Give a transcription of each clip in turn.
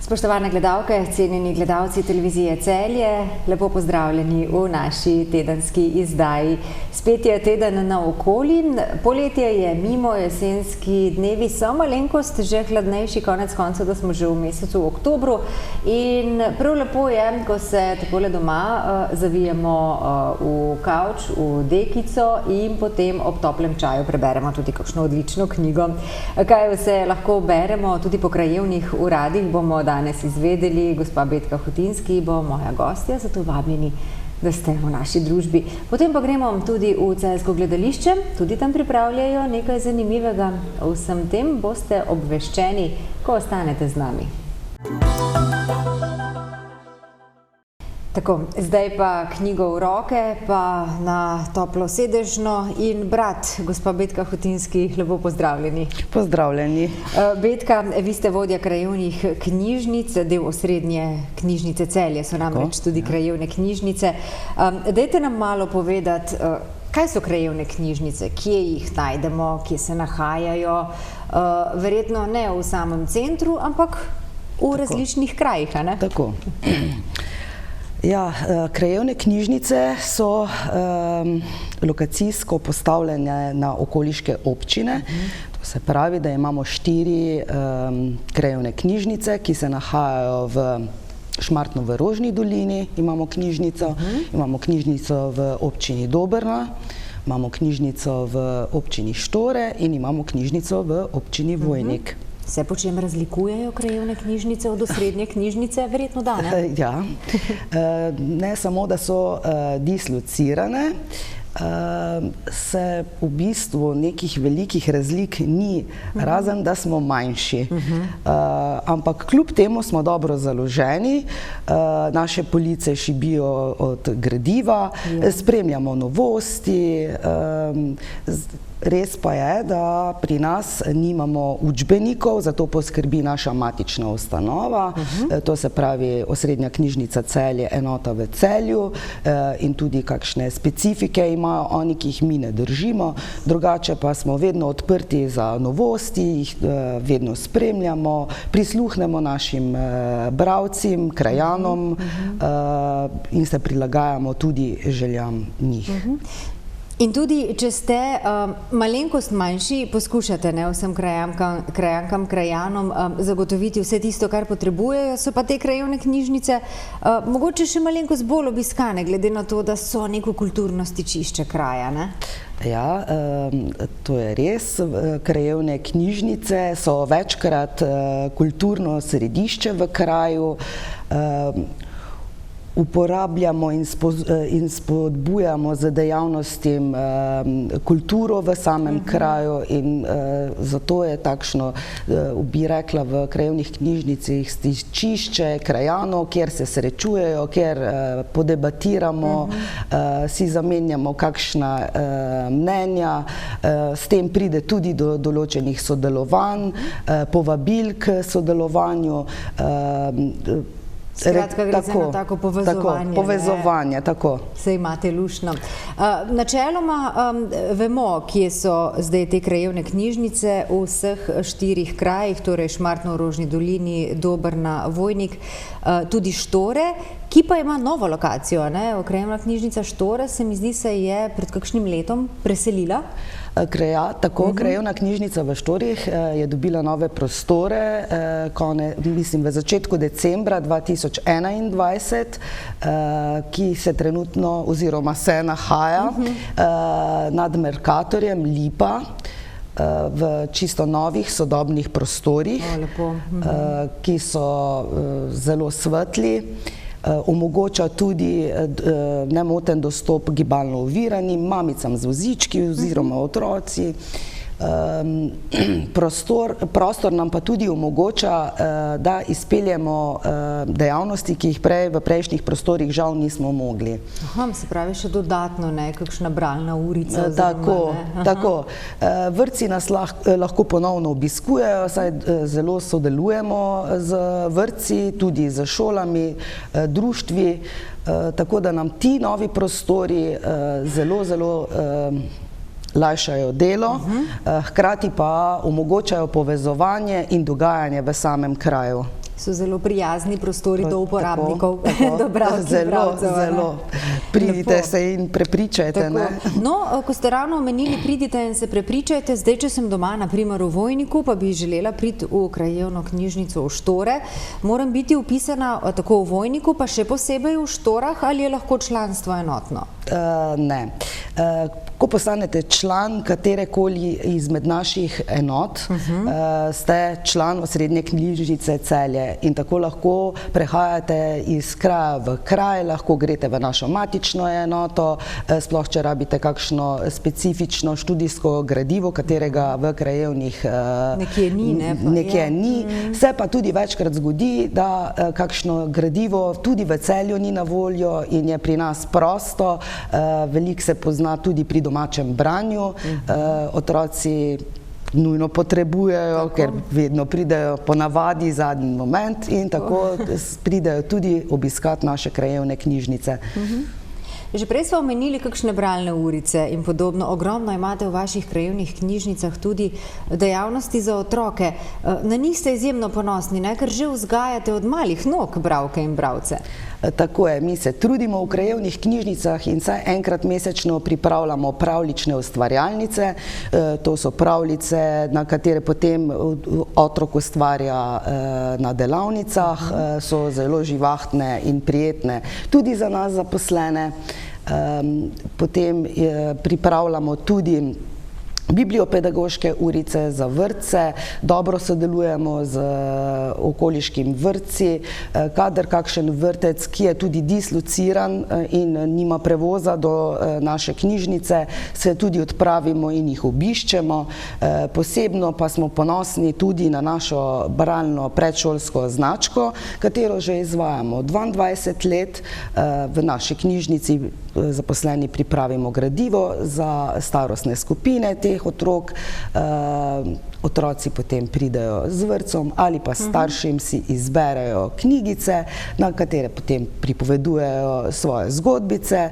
Spoštovane gledalke, cenjeni gledalci televizije Celje, lepo pozdravljeni v naši tedenski izdaji. Spet je teden naokoli, poletje je mimo, jesenski dnevi so malenkost že hladnejši, konec koncev, da smo že v mesecu oktobru. In prav lepo je, ko se takole doma zavijemo v kavč, v dekico in potem ob toplem čaju preberemo tudi kakšno odlično knjigo. Kaj vse lahko beremo, tudi po krajevnih uradih bomo danes izvedeli. Gospa Betka Hutinski bo moja gostja, zato vabljeni, da ste v naši družbi. Potem pa gremo tudi v Celjsko gledališče, tudi tam pripravljajo nekaj zanimivega. Vsem tem boste obveščeni, ko ostanete z nami. Tako, zdaj pa knjigo v roke, pa na toplo sedežno in brat, gospa Betka Hutinski, lepo pozdravljeni. Pozdravljeni. Betka, vi ste vodja krajevnih knjižnic, del osrednje knjižnice Celje, so namreč tudi krajevne knjižnice. Dajte nam malo povedati, kaj so krajevne knjižnice, kje jih najdemo, kje se nahajajo, verjetno ne v samem centru, ampak v različnih krajih, a ne? Tako. Ja, krajevne knjižnice so lokacijsko postavljene na okoliške občine. To se pravi, da imamo 4 krajevne knjižnice, ki se nahajajo v Šmartno v Rožni dolini, imamo knjižnico, imamo knjižnico v občini Dobrna, imamo knjižnico v občini Štore in imamo knjižnico v občini Vojnik. Se po čem razlikujejo krajevne knjižnice od osrednje knjižnice? Verjetno da, ne? Ja, ne samo, da so dislocirane, se v bistvu nekih velikih razlik ni, razen da smo manjši. Ampak kljub temu smo dobro založeni, naše police šibijo od gradiva, spremljamo novosti. Res pa je, da pri nas nimamo učbenikov, zato poskrbi naša matična ustanova, to se pravi Osrednja knjižnica Celje, enota v Celju, in tudi kakšne specifike imajo oni, ki jih mi ne držimo. Drugače pa smo vedno odprti za novosti, jih vedno spremljamo, prisluhnemo našim bralcim, krajanom in se prilagajamo tudi željam njih. In tudi, če ste malenkost manjši, poskušate vsem krajankam, krajanom zagotoviti vse tisto, kar potrebujejo, so pa te krajevne knjižnice mogoče še malenkost bolj obiskane, glede na to, da so neko kulturno stičišče kraja, ne? Ja, to je res. Krajevne knjižnice so večkrat kulturno središče v kraju. Uporabljamo in spodbujamo z dejavnostim kulturo v samem kraju in zato je takšno, bi rekla, v krajevnih knjižnicah stičišče krajanov, kjer se srečujejo, kjer podebatiramo, si zamenjamo kakšna mnenja, s tem pride tudi do določenih sodelovanj, povabil k sodelovanju. Skratka, gre za eno tako povezovanje. Tako, povezovanje, tako. Se imate luštno. Načeloma vemo, kje so zdaj te krajevne knjižnice v vseh 4 krajih, torej Šmartno v Rožni dolini, Dobrna, Vojnik, tudi Štore, ki pa ima novo lokacijo, ne? Krajevna knjižnica Štore, se mi zdi, se je pred kakšnim letom preselila. Tako, krajevna knjižnica v Štorih je dobila nove prostore, mislim, v začetku decembra 2021, ki se trenutno oziroma se nahaja nad Mercatorjem Lipa, v čisto novih sodobnih prostorih, ki so zelo svetli. Omogoča tudi nemoten dostop gibalno oviranim, mamicam z vozički oziroma otroci. Prostor nam pa tudi omogoča, da izpeljemo dejavnosti, ki jih v prejšnjih prostorih žal nismo mogli. Se pravi še dodatno, ne, kakšna bralna urica. Tako. Vrtci nas lahko ponovno obiskujejo, saj zelo sodelujemo z vrtci, tudi z šolami, društvi, tako da nam ti novi prostori zelo lajšajo delo, hkrati pa omogočajo povezovanje in dogajanje v samem kraju. So zelo prijazni prostori do uporabnikov, do bralcev. Zelo. Pridite se in prepričajte. No, ko ste ravno omenili, pridite in se prepričajte, zdaj, če sem doma, na primer v Vojniku, pa bi želela priti v krajevno knjižnico v Štore, moram biti upisana tako v Vojniku, pa še posebej v Štorah, ali je lahko članstvo enotno? Ne. Ko postanete član katerekoli izmed naših enot, ste član Osrednje knjižnice Celje in tako lahko prehajate iz kraja v kraj, lahko greste v našo matično enoto, sploh če rabite kakšno specifično študijsko gradivo, katerega v krajevnih nekje ni. Se pa tudi večkrat zgodi, da kakšno gradivo tudi v Celju ni na voljo in je pri nas prosto. Veliko se pozna tudi pri domačem branju. Otroci nujno potrebujejo, ker vedno pridejo po navadi zadnji moment in tako pridejo tudi obiskati naše krajevne knjižnice. Že prej smo omenili kakšne bralne urice in podobno. Ogromno imate v vaših krajevnih knjižnicah tudi dejavnosti za otroke. Na njih ste izjemno ponosni, ker že vzgajate od malih nog bralke in bralce. Tako je, mi se trudimo v krajevnih knjižnicah in vsaj enkrat mesečno pripravljamo pravljične ustvarjalnice. To so pravljice, na katere potem otrok ustvarja na delavnicah, so zelo živahne in prijetne tudi za nas zaposlene. Potem pripravljamo tudi bibliopedagoške urice za vrtce, dobro sodelujemo z okoliškim vrtci, kadar kakšen vrtec, ki je tudi dislociran in nima prevoza do naše knjižnice, se tudi odpravimo in jih obiščemo. Posebno pa smo ponosni tudi na našo bralno predšolsko značko, katero že izvajamo 22 let. V naši knjižnici zaposleni pripravimo gradivo za starostne skupine teh otrok. Otroci potem pridejo z vrtcom ali pa staršem si izberejo knjigice, na katere potem pripovedujejo svoje zgodbice.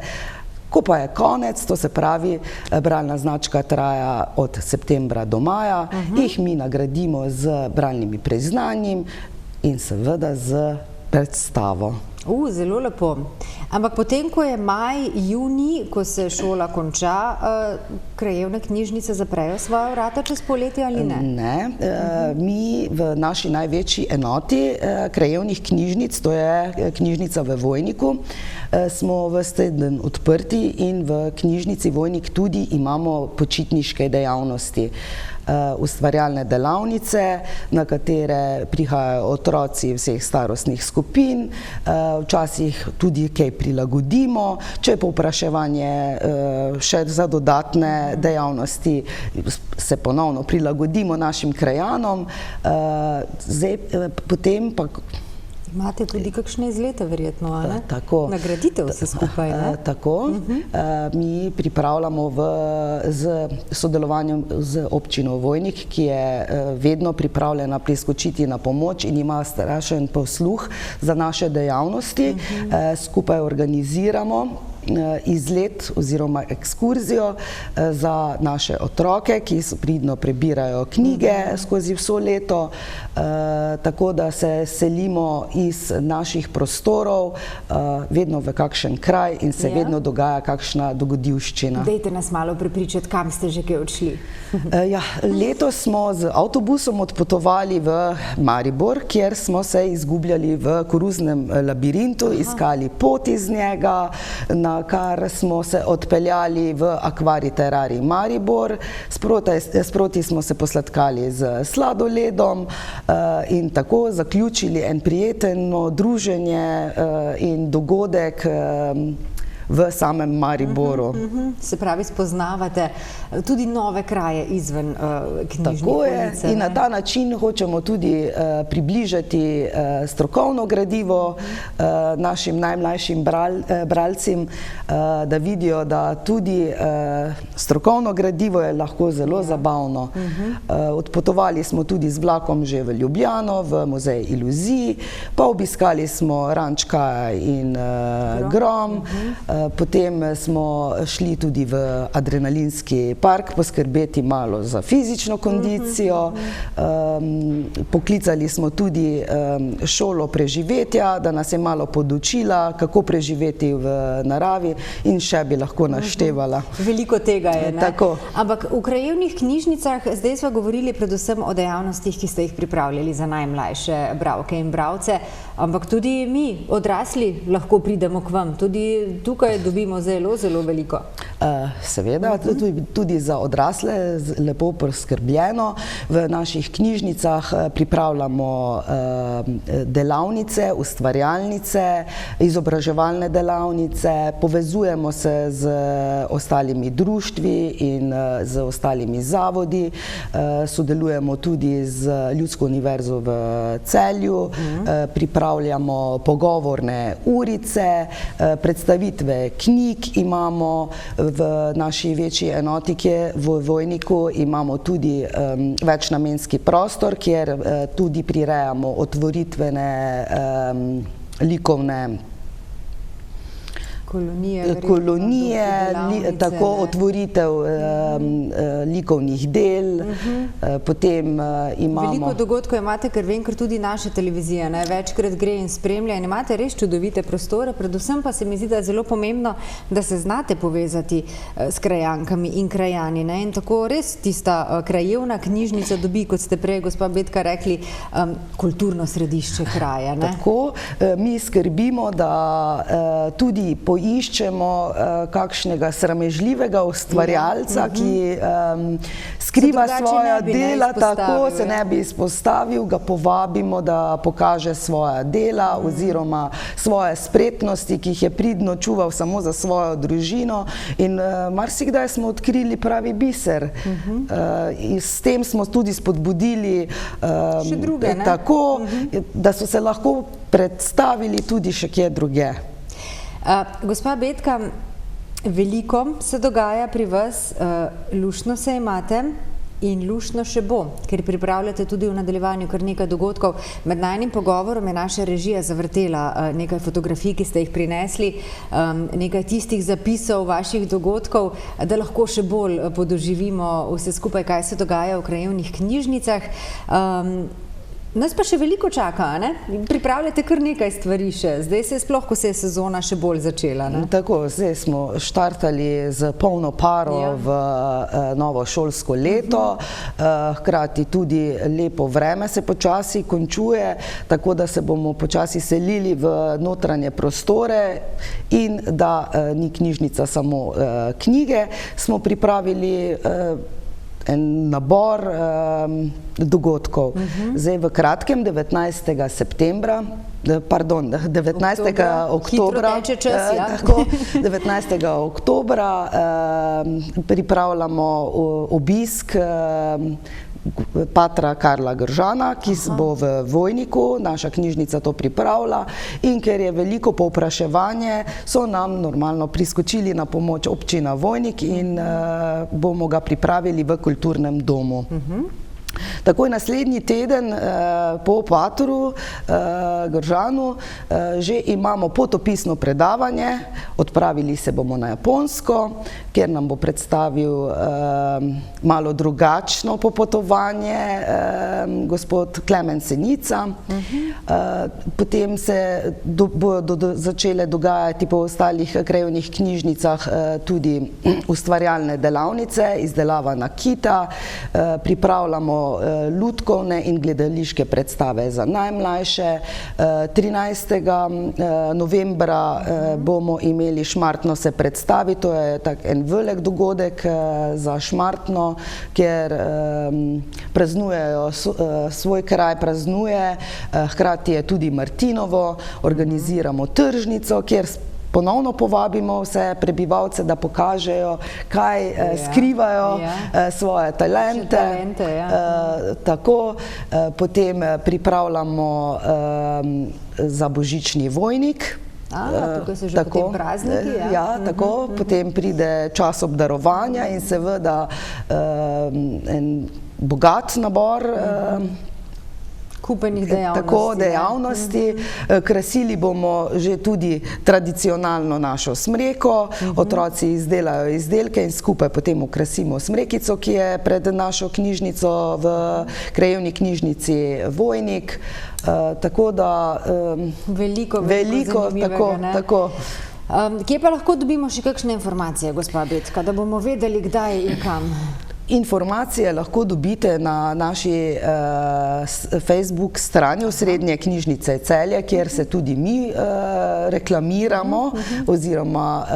Ko pa je konec, to se pravi, bralna značka traja od septembra do maja, jih mi nagradimo z bralnimi priznanji in seveda z predstavo. Zelo lepo. Ampak potem, ko je maj, junij, ko se šola konča, krajevne knjižnice zaprejo svoja vrata čez poletje ali ne? Ne. Mi v naši največji enoti krajevnih knjižnic, to je knjižnica v Vojniku, smo ves teden odprti in v knjižnici Vojnik tudi imamo počitniške dejavnosti. Ustvarjalne delavnice, na katere prihajajo otroci vseh starostnih skupin, včasih tudi kaj prilagodimo, če je povpraševanje še za dodatne dejavnosti, se ponovno prilagodimo našim krajanom, potem pa imate tudi kakšne izlete verjetno, ali? Tako. Nagradite vse skupaj, ne? Tako. Mi pripravljamo z sodelovanjem z občino Vojnik, ki je vedno pripravljena priskočiti na pomoč in ima strašen posluh za naše dejavnosti. Skupaj organiziramo izlet oziroma ekskurzijo za naše otroke, ki pridno prebirajo knjige skozi vso leto, tako da se selimo iz naših prostorov vedno v kakšen kraj in se vedno dogaja kakšna dogodivščina. Dajte nas malo prepričati, kam ste že kaj odšli. Letos smo z avtobusom odpotovali v Maribor, kjer smo se izgubljali v koruznem labirintu, iskali pot iz njega, na kar smo se odpeljali v Akvarij Terarij Maribor, sproti smo se posladkali z sladoledom in tako zaključili en prijetno druženje in dogodek v samem Mariboru. Se pravi, spoznavate tudi nove kraje izven knjižnih ulic. Tako je in na ta način hočemo tudi približati strokovno gradivo našim najmlajšim bralcem, da vidijo, da tudi strokovno gradivo je lahko zelo zabavno. Odpotovali smo tudi z vlakom že v Ljubljano, v Muzej iluzij, pa obiskali smo Ranč Kaja in Grom, Potem smo šli tudi v adrenalinski park, poskrbeti malo za fizično kondicijo. Poklicali smo tudi šolo preživetja, da nas je malo podučila, kako preživeti v naravi, in še bi lahko naštevala. Veliko tega je, ne? Tako. Ampak v krajevnih knjižnicah, zdaj smo govorili predvsem o dejavnostih, ki ste jih pripravljali za najmlajše bralke in bralce, ampak tudi mi, odrasli, lahko pridemo k vam. Tudi tukaj dobimo zelo, zelo veliko. Seveda, tudi za odrasle lepo poskrbljeno. V naših knjižnicah pripravljamo delavnice, ustvarjalnice, izobraževalne delavnice, povezujemo se z ostalimi društvi in z ostalimi zavodi, sodelujemo tudi z Ljudsko univerzo v Celju, pripravljamo pogovorne urice, predstavitve knjig imamo v naši večji enoti, ki je v Vojniku, imamo tudi večnamenski prostor, kjer tudi prirejamo otvoritvene likovne kolonije, tako otvoritev likovnih del, potem imamo... Veliko dogodkov imate, ker vem, ker tudi naša televizija večkrat gre in spremlja in imate res čudovite prostore, predvsem pa se mi zdi, da je zelo pomembno, da se znate povezati s krajankami in krajani, in tako res tista krajevna knjižnica dobi, kot ste prej, gospa Betka, rekli, kulturno središče kraja. Tako, mi skrbimo, da tudi iščemo kakšnega sramežljivega ustvarjalca, ki skriva svoja dela, tako se ne bi izpostavil, ga povabimo, da pokaže svoja dela oziroma svoje spretnosti, ki jih je pridno čuval samo za svojo družino, in marsikdaj smo odkrili pravi biser. In s tem smo tudi spodbudili še druge, tako, da so se lahko predstavili tudi še kje druge. Gospa Betka, veliko se dogaja pri vas, luštno se imate in luštno še bo, ker pripravljate tudi v nadaljevanju kar nekaj dogodkov. Med najnim pogovorom je naša režija zavrtela nekaj fotografij, ki ste jih prinesli, nekaj tistih zapisov vaših dogodkov, da lahko še bolj podoživimo vse skupaj, kaj se dogaja v krajevnih knjižnicah. Nas pa še veliko čaka, ne? Pripravljate kar nekaj stvari še. Zdaj se je sploh, ko se je sezona še bolj začela, ne? Tako, zdaj smo štartali z polno paro v novo šolsko leto, hkrati tudi lepo vreme se počasi končuje, tako da se bomo počasi selili v notranje prostore, in da ni knjižnica samo knjige, smo pripravili en nabor dogodkov. Zdaj v kratkem 19. septembra, pardon, 19. oktobra, 19. oktobra pripravljamo obisk patra Karla Gržana, ki bo v Vojniku, naša knjižnica to pripravlja, in ker je veliko povpraševanje, so nam normalno priskočili na pomoč občina Vojnik in bomo ga pripravili v kulturnem domu. Takoj naslednji teden po patru Gržanu že imamo potopisno predavanje, odpravili se bomo na Japonsko, kjer nam bo predstavil malo drugačno popotovanje gospod Klemen Senica. Potem se bodo začele dogajati po ostalih krajevnih knjižnicah tudi ustvarjalne delavnice, izdelava nakita, pripravljamo lutkovne in gledališke predstave za najmlajše. 13. novembra bomo imeli Šmartno se predstavi, to je tak en velik dogodek za Šmartno, kjer praznujejo, svoj kraj praznuje, hkrati je tudi Martinovo, organiziramo tržnico, kjer ponovno povabimo vse prebivalce, da pokažejo, kaj skrivajo, svoje talente. Tako, potem pripravljamo za božični Vojnik. Tukaj so že potem prazniki, ja? Ja, tako, potem pride čas obdarovanja in seveda en bogat nabor kupenih dejavnosti. Tako dejavnosti. Krasili bomo že tudi tradicionalno našo smreko, otroci izdelajo izdelke in skupaj potem okrasimo smrekico, ki je pred našo knjižnico v krajevni knjižnici Vojnik. Tako da veliko tako. Kje pa lahko dobimo še kakšne informacije, gospa Betka, da bomo vedeli, kdaj in kam? Informacije lahko dobite na naši Facebook strani Osrednje knjižnice Celje, kjer se tudi mi reklamiramo oziroma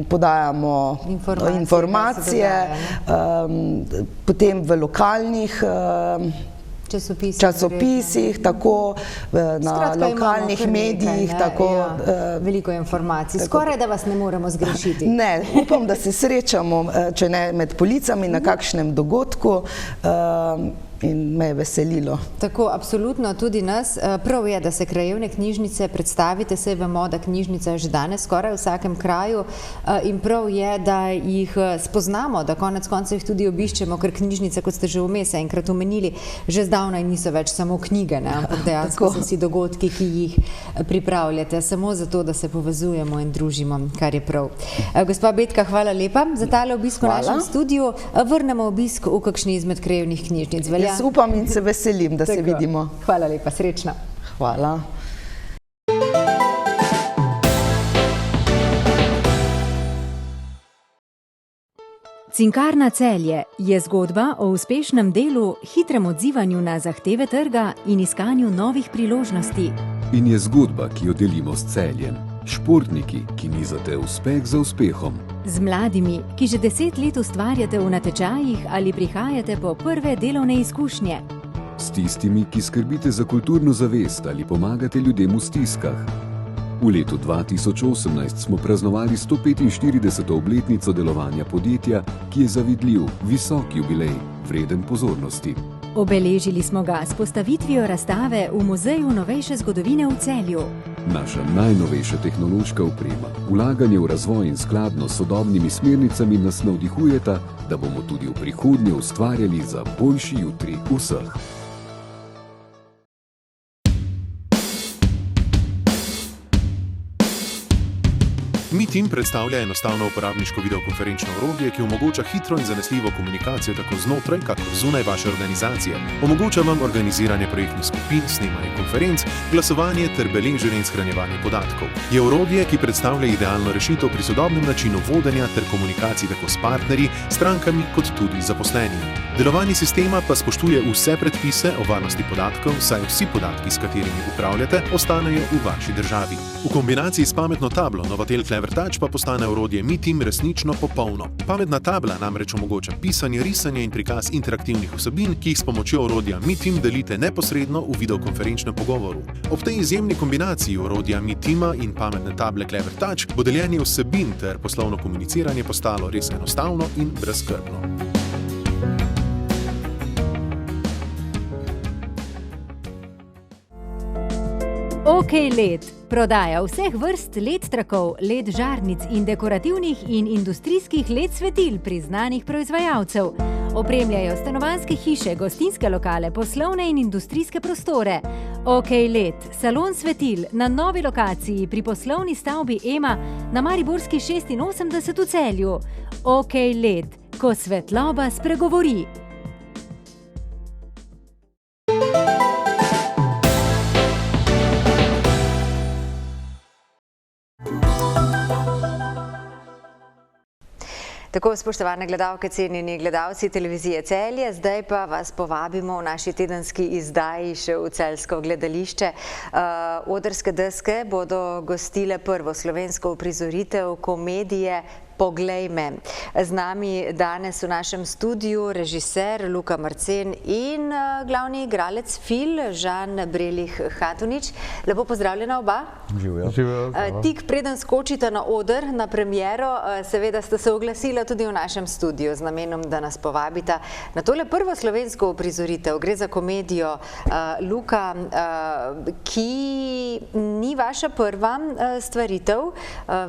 podajamo informacije, potem v lokalnih časopisih, tako na lokalnih medijih. Veliko informacij. Skoraj da vas ne moremo zgrešiti. Ne, upam, da se srečamo, če ne med policami, na kakšnem dogodku in me je veselilo. Tako, absolutno tudi nas. Prav je, da se krajevne knjižnice predstavite, saj vemo, da knjižnica je že danes skoraj v vsakem kraju in prav je, da jih spoznamo, da konec koncev jih tudi obiščemo, ker knjižnice, kot ste že vmes enkrat omenili, že zdavnaj niso več samo knjige, ampak dejansko so si dogodki, ki jih pripravljate, samo zato, da se povezujemo in družimo, kar je prav. Gospa Betka, hvala lepa za tale obisk v našem studiu. Vrnemo obisk v kakšni izmed krajevnih knjižnic. Jaz upam in se veselim, da se vidimo. Hvala lepa, srečno. Hvala. Cinkarna Celje je zgodba o uspešnem delu, hitrem odzivanju na zahteve trga in iskanju novih priložnosti. In je zgodba, ki jo delimo s Celjem. Športniki, ki nizate uspeh za uspehom. Z mladimi, ki že 10 let ustvarjate v natečajih ali prihajate po prve delovne izkušnje. S tistimi, ki skrbite za kulturno zavest ali pomagate ljudem v stiskah. V letu 2018 smo praznovali 145. obletnico delovanja podjetja, ki je zavidljiv, visok jubilej, vreden pozornosti. Obeležili smo ga s postavitvijo razstave v Muzeju novejše zgodovine v Celju. Naša najnovejša tehnološka oprema, vlaganje v razvoj in skladno s sodobnimi smernicami nas navdihujeta, da bomo tudi v prihodnje ustvarjali za boljši jutri vseh. MeTeam predstavlja enostavno uporabniško videokonferenčno orodje, ki omogoča hitro in zanesljivo komunikacijo tako znotraj, kakor zunaj vaše organizacije. Omogoča vam organiziranje projektnih skupin, snemanje konferenc, glasovanje ter beleženje in shranjevanje podatkov. Je orodje, ki predstavlja idealno rešitev pri sodobnem načinu vodenja ter komunikaciji tako s partnerji, strankami kot tudi zaposlenimi. Delovanje sistema pa spoštuje vse predpise o varnosti podatkov, saj vsi podatki, s katerimi upravljate, ostanejo v vaši državi. V kombinaciji s pametno tablo Novatel Clever Touch pa postane orodje MeTeam resnično popolno. Pametna tabla namreč omogoča pisanje, risanje in prikaz interaktivnih vsebin, ki jih s pomočjo orodja MeTeam delite neposredno v videokonferenčnem pogovoru. Ob tej izjemni kombinaciji orodja MeTeama in pametne table Clever Touch bo deljenje vsebin ter poslovno komuniciranje postalo res enostavno in brezskrbno. OK LED prodaja vseh vrst LED trakov, LED žarnic in dekorativnih in industrijskih LED svetil priznanih proizvajalcev. Opremljajo stanovanjske hiše, gostinske lokale, poslovne in industrijske prostore. OK LED, salon svetil na novi lokaciji pri poslovni stavbi EMA na Mariborski 86 v Celju. OK LED, ko svetloba spregovori. Tako, spoštovane gledalke, cenjeni gledalci televizije Celje, zdaj pa vas povabimo v naši tedenski izdaji še v celjsko gledališče. Odrske deske bodo gostile prvo slovensko uprizoritev komedije Poglej me. Z nami danes v našem studiu režiser Luka Marcen in glavni igralec Fil, Žan Brelih-Hatunič. Lepo pozdravljena oba. Živijo. Tik preden skočite na oder, na premiero, seveda ste se oglasila tudi v našem studiu z namenom, da nas povabita na tole prvo slovensko uprizoritev. Gre za komedijo Luka, ki ni vaša prva stvaritev.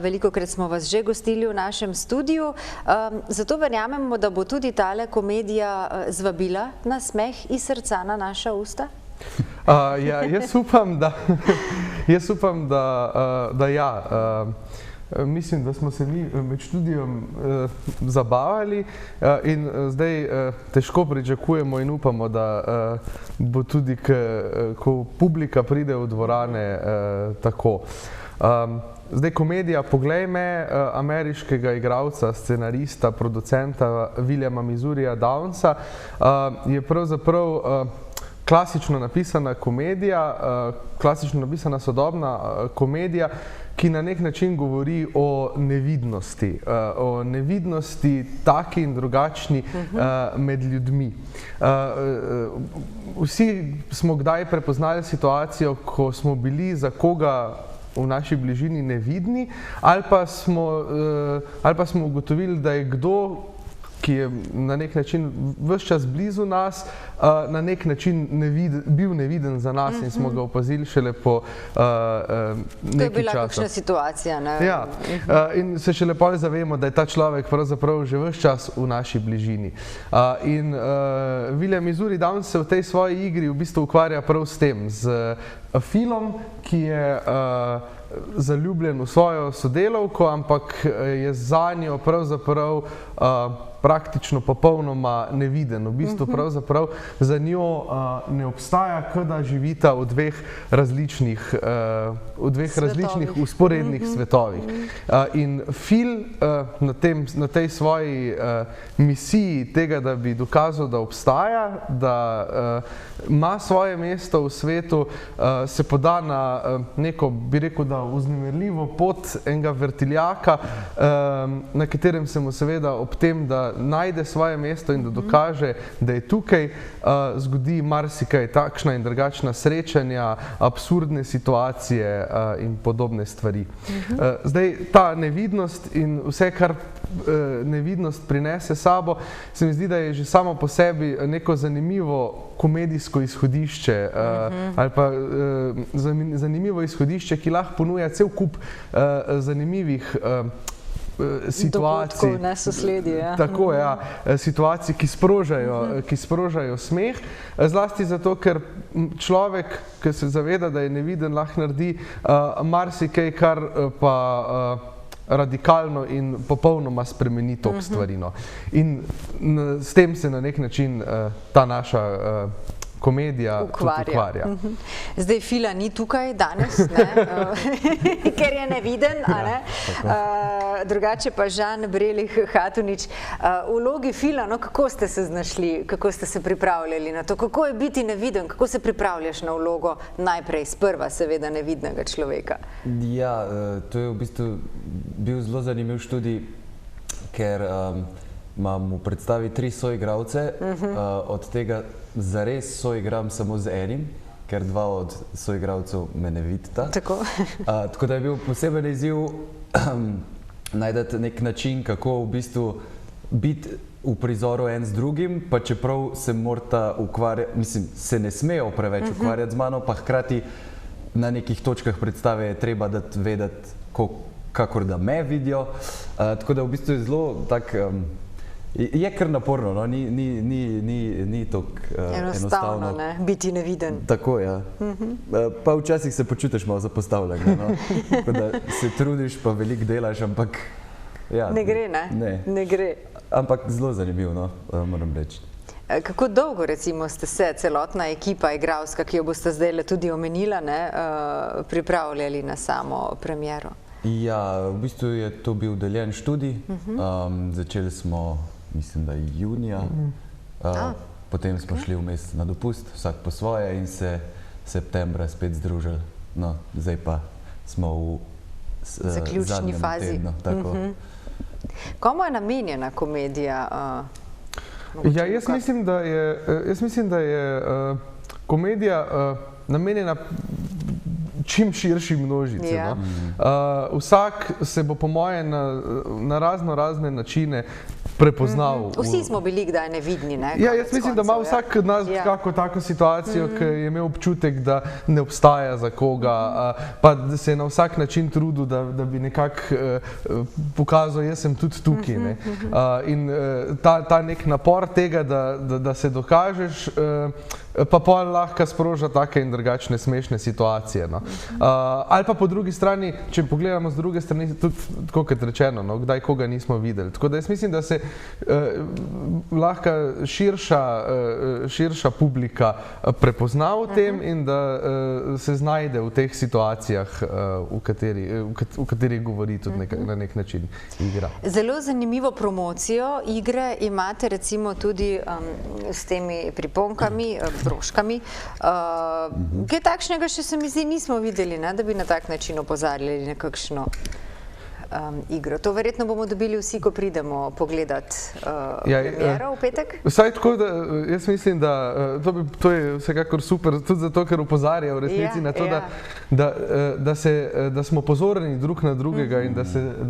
Velikokrat smo vas že gostili v našem studiu, zato verjamemo, da bo tudi tale komedija zvabila na smeh iz srca na naša usta? Ja, jaz upam, da ja. Mislim, da smo se mi med študijem zabavali in zdaj težko pričakujemo in upamo, da bo tudi, ko publika pride v dvorane, tako. Zdaj, komedija Poglej me, ameriškega igralca, scenarista, producenta Williama Missourija Downsa, je pravzaprav klasično napisana komedija, klasično napisana sodobna komedija, ki na nek način govori o nevidnosti taki in drugačni med ljudmi. Vsi smo kdaj prepoznali situacijo, ko smo bili za koga v naši bližini nevidni, ali pa smo ugotovili, da je kdo, ki je na nek način ves čas blizu nas, na nek način bil neviden za nas in smo ga opazili šele po nekaj časa. To je bila kakšna situacija, ne? Ja, in se šele potem zavemo, da je ta človek pravzaprav že ves čas v naši bližini. In William Missouri Downs se v tej svoji igri v bistvu ukvarja prav s tem, z Philom, ki je zaljubljen v svojo sodelavko, ampak je zanjo pravzaprav praktično popolnoma neviden. V bistvu pravzaprav za njo ne obstaja, kot da živita v dveh različnih vzporednih svetovih. In Phil na tej svoji misiji tega, da bi dokazal, da obstaja, da ima svoje mesto v svetu, se poda na neko, bi rekel, da vznemirljivo pot enega vrtiljaka, na katerem se mu seveda ob tem, da najde svoje mesto in da dokaže, da je tukaj, zgodi marsikaj, takšna in drugačna srečanja, absurdne situacije in podobne stvari. Zdaj, ta nevidnost in vse, kar nevidnost prinese sabo, se mi zdi, da je že samo po sebi neko zanimivo komedijsko izhodišče ali pa zanimivo izhodišče, ki lahko ponuja cel kup zanimivih situacij, tako, ja, situacij, ki sprožajo smeh, zlasti zato, ker človek, ki se zaveda, da je neviden, lahko naredi marsikaj, kar pa radikalno in popolnoma spremeni tok stvari. In s tem se na nek način ta naša komedija ukvarja. Zdaj, Phila ni tukaj danes, ker je neviden, drugače pa Žan Brelih Hatunič. V vlogi Phila, kako ste se znašli, kako ste se pripravljali na to, kako je biti neviden, kako se pripravljaš na vlogo najprej sprva seveda nevidnega človeka? Ja, to je v bistvu bil zelo zanimiv študij, ker imam v predstavi 3 soigralce, od tega zares soigram samo z enim, ker 2 od soigralcev me ne vidita. Tako da je bil poseben izziv najdeti nek način, kako v bistvu biti v prizoru en z drugim, pa čeprav se morata ukvarjati, mislim, se ne smejo preveč ukvarjati z mano, pa hkrati na nekih točkah predstave je treba dati vedeti, kakor da me vidijo. Tako da v bistvu je zelo tak, je kar naporno, ni toliko enostavno. Biti neviden. Tako, ja. Pa včasih se počutiš malo zapostavljen, tako da se trudiš, pa veliko delaš, ampak ne gre, ne gre. Ampak zelo zanimivo, moram reči. Kako dolgo, recimo, ste se, celotna ekipa igralska, ki jo boste zdaj tudi omenila, pripravljali na samo premiero? Ja, v bistvu je to bil deljen študij. Začeli smo, mislim, da junija, potem smo šli vmes na dopust, vsak po svoje, in se septembra spet združili. No, zdaj pa smo v zaključni fazi. Komu je namenjena komedija? Ja, jaz mislim, da je komedija namenjena čim širši množici. Vsak se bo po moje na razne načine prepoznal. Vsi smo bili kdaj nevidni, ne? Ja, jaz mislim, da ima vsak od nas kako tako situacijo, ki je imel občutek, da ne obstaja za koga, pa da se je na vsak način trudil, da bi nekako pokazal, jaz sem tudi tukaj. In ta nek napor tega, da se dokažeš, pa pol lahko sproža take in drugačne smešne situacije. No. Ali pa po drugi strani, če pogledamo z druge strani, tudi tako kot rečeno, no, kdaj koga nismo videli. Tako da jaz mislim, da se lahko širša publika prepozna v tem in da se znajde v teh situacijah, v katerih govori tudi na nek način igra. Zelo zanimivo promocijo igre imate recimo tudi s temi priponkami, broškami. Kaj takšnega še se mi zdi nismo videli, da bi na tak način opozarjali na kakšno igro. To verjetno bomo dobili vsi, ko pridemo pogledat premiero v petek? Vsaj tako, da jaz mislim, da to je vsekakor super, tudi zato, ker opozarja v resnici na to, da smo pozorni drug na drugega in da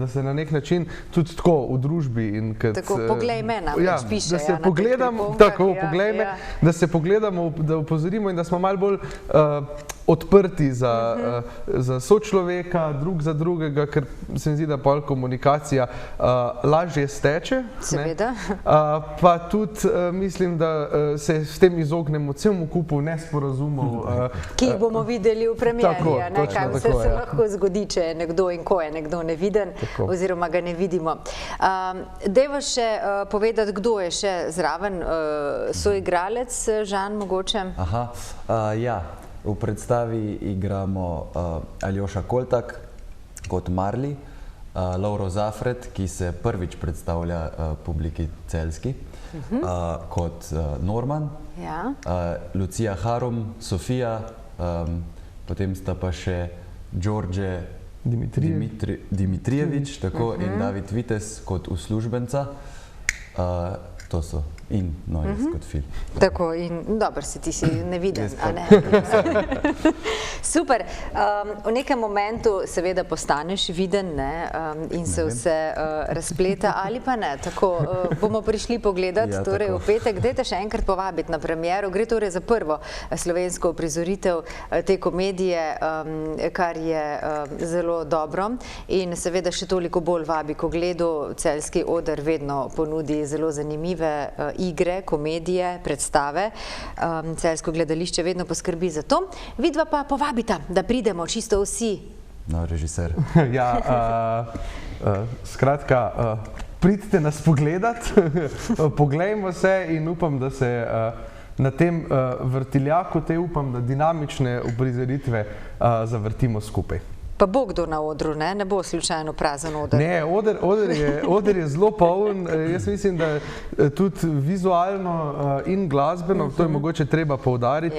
se na nek način tudi tako v družbi in tako, poglej me namreč piše. Da se pogledamo, tako, poglej me, da se pogledamo, da opozorimo in da smo malo bolj odprti za sočloveka, drug za drugega, ker se mi zdi, da pol komunikacija lažje steče. Seveda. Pa tudi mislim, da se s tem izognemo celemu kupu nesporazumov. Ki jih bomo videli v premieri, kaj vse se lahko zgodi, če je nekdo in ko je nekdo neviden, oziroma ga ne vidimo. Dajva še povedati, kdo je še zraven soigralec, Žan, mogoče? Aha, ja. V predstavi igramo Aljoša Koltak kot Marli, Lovro Zafret, ki se prvič predstavlja publiki celjski, kot Norman, Lucija Harum, Sofija, potem sta pa še Đorđe Dimitrijevič in David Vitez kot uslužbenca. To so in jaz kot film. Tako, in dobro, ti si neviden, a ne? Super. V nekem momentu seveda postaneš viden in se vse razpleta, ali pa ne. Tako, bomo prišli pogledati torej v petek. Dajte še enkrat povabiti na premiero. Gre torej za prvo slovensko uprizoritev te komedije, kar je zelo dobro in seveda še toliko bolj vabi k ogledu. Celjski oder vedno ponudi zelo zanimive igre, komedije, predstave. Celjsko gledališče vedno poskrbi za to. Vidva pa povabita, da pridemo čisto vsi. No, režiser. Ja, skratka, pridite nas pogledat, poglejmo se in upam, da se na tem vrtiljaku, upam, da dinamične uprizoritve zavrtimo skupaj. Pa bo kdo na odru, ne bo slučajno prazen oder? Ne, oder je zelo poln. Jaz mislim, da tudi vizualno in glasbeno, to je mogoče treba poudariti,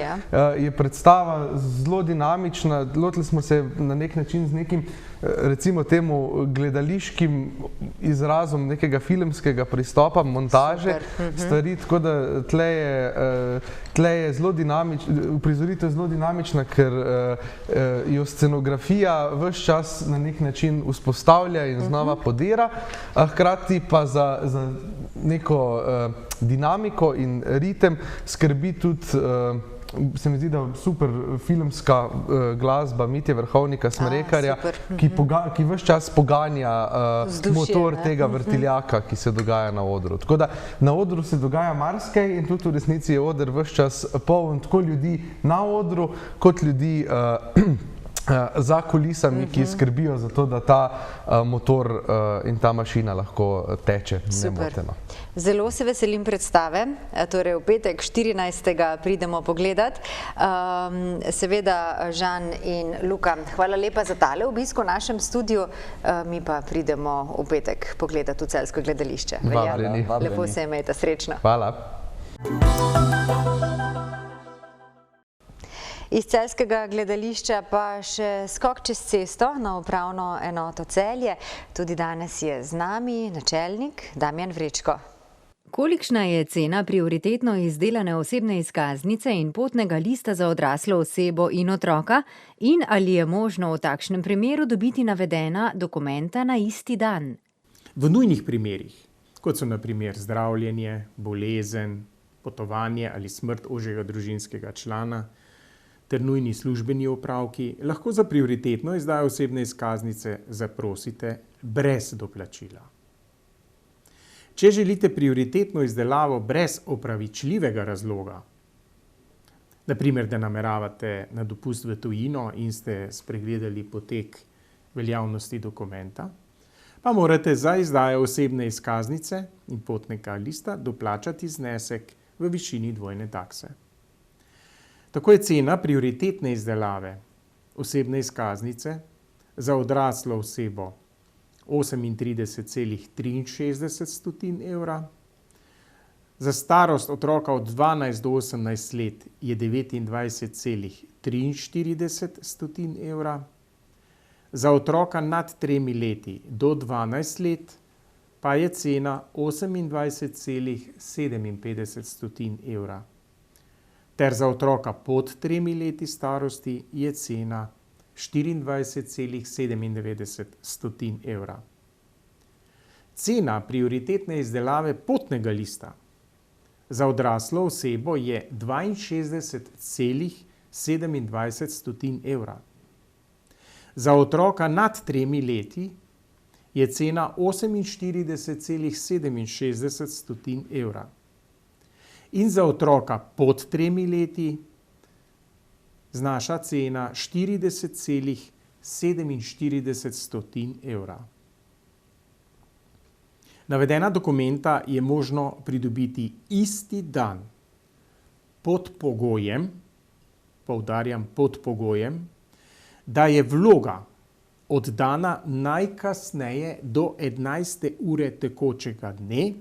je predstava zelo dinamična. Lotili smo se na nek način z nekim, recimo temu, gledališkim izrazom nekega filmskega pristopa, montaže, stvari, tako da tle je zelo dinamična, uprizoritev je zelo dinamična, ker jo scenografija ves čas na nek način vzpostavlja in znova podira, hkrati pa za neko dinamiko in ritem skrbi tudi, se mi zdi, da super filmska glasba Mitje Vrhovnika Smrekarja, ki ves čas poganja motor tega vrtiljaka, ki se dogaja na odru. Tako da na odru se dogaja marsikaj in tudi v resnici je oder ves čas poln tako ljudi na odru, kot ljudi za kulisami, ki skrbijo za to, da ta motor in ta mašina lahko teče nemoteno. Zelo se veselim predstave, torej v petek 14. pridemo pogledat. Seveda, Žan in Luka, hvala lepa za tale obisk v našem studiu, mi pa pridemo v petek pogledat v Celjsko gledališče. Vabljeni. Lepo se imejte, srečno. Hvala. Iz Celjskega gledališča pa še skok čez cesto na upravno enoto Celje. Tudi danes je z nami načelnik Damjan Vrečko. Kolikšna je cena prioritetno izdelane osebne izkaznice in potnega lista za odraslo osebo in otroka in ali je možno v takšnem primeru dobiti navedena dokumenta na isti dan? V nujnih primerih, kot so na primer zdravljenje, bolezen, potovanje ali smrt ožjega družinskega člana, ter nujni službeni opravki, lahko za prioritetno izdajo osebne izkaznice zaprosite brez doplačila. Če želite prioritetno izdelavo brez opravičljivega razloga, Naprimer, da nameravate na dopust v tujino in ste spregledali potek veljavnosti dokumenta, pa morate za izdajo osebne izkaznice in potnega lista doplačati znesek v višini dvojne takse. Tako je cena prioritetne izdelave osebne izkaznice za odraslo osebo 38,63 evra, za starost otroka od 12 do 18 let je 29,43 evra, za otroka nad 3 leti do 12 let pa je cena 28,57 evra. Ter za otroka pod 3 leti starosti je cena 24,97 evra. Cena prioritetne izdelave potnega lista za odraslo osebo je 62,27 evra. Za otroka nad 3 leti je cena 48,67 evra. In za otroka pod 3 leti znaša cena 40,47 evra. Navedena dokumenta je možno pridobiti isti dan pod pogojem, poudarjam pod pogojem, da je vloga oddana najkasneje do 11. ure tekočega dne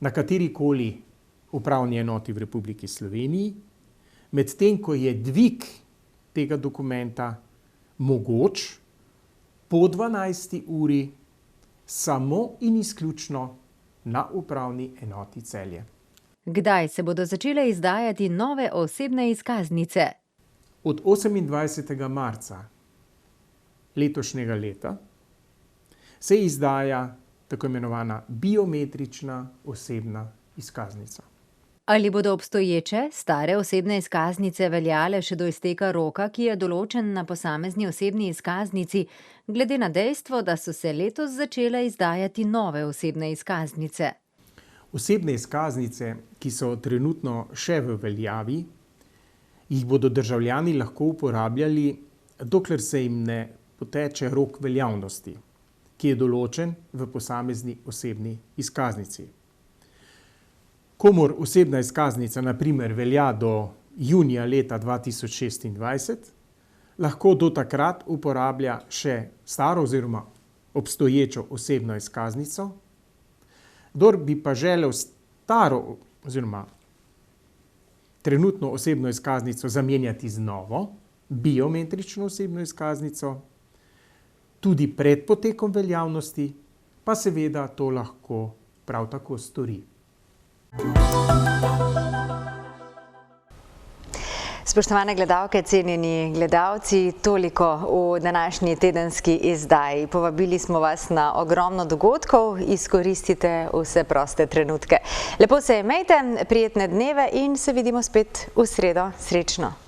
na katerikoli upravni enoti v Republiki Sloveniji, medtem ko je dvig tega dokumenta mogoč po 12. uri samo in izključno na upravni enoti Celje. Kdaj se bodo začele izdajati nove osebne izkaznice? Od 28. marca letošnjega leta se izdaja tako imenovana biometrična osebna izkaznica. Ali bodo obstoječe, stare osebne izkaznice veljale še do izteka roka, ki je določen na posamezni osebni izkaznici, glede na dejstvo, da so se letos začele izdajati nove osebne izkaznice? Osebne izkaznice, ki so trenutno še v veljavi, jih bodo državljani lahko uporabljali, dokler se jim ne poteče rok veljavnosti, ki je določen v posamezni osebni izkaznici. Komur osebna izkaznica na primer velja do junija leta 2026, lahko do takrat uporablja še staro oziroma obstoječo osebno izkaznico. Kdor bi pa želel staro oziroma trenutno osebno izkaznico zamenjati z novo, biometrično osebno izkaznico, tudi pred potekom veljavnosti, pa seveda to lahko prav tako stori. Spoštovane gledalke, cenjeni gledalci, toliko v današnji tedenski izdaji. Povabili smo vas na ogromno dogodkov, izkoristite vse proste trenutke. Lepo se imejte, prijetne dneve in se vidimo spet v sredo. Srečno!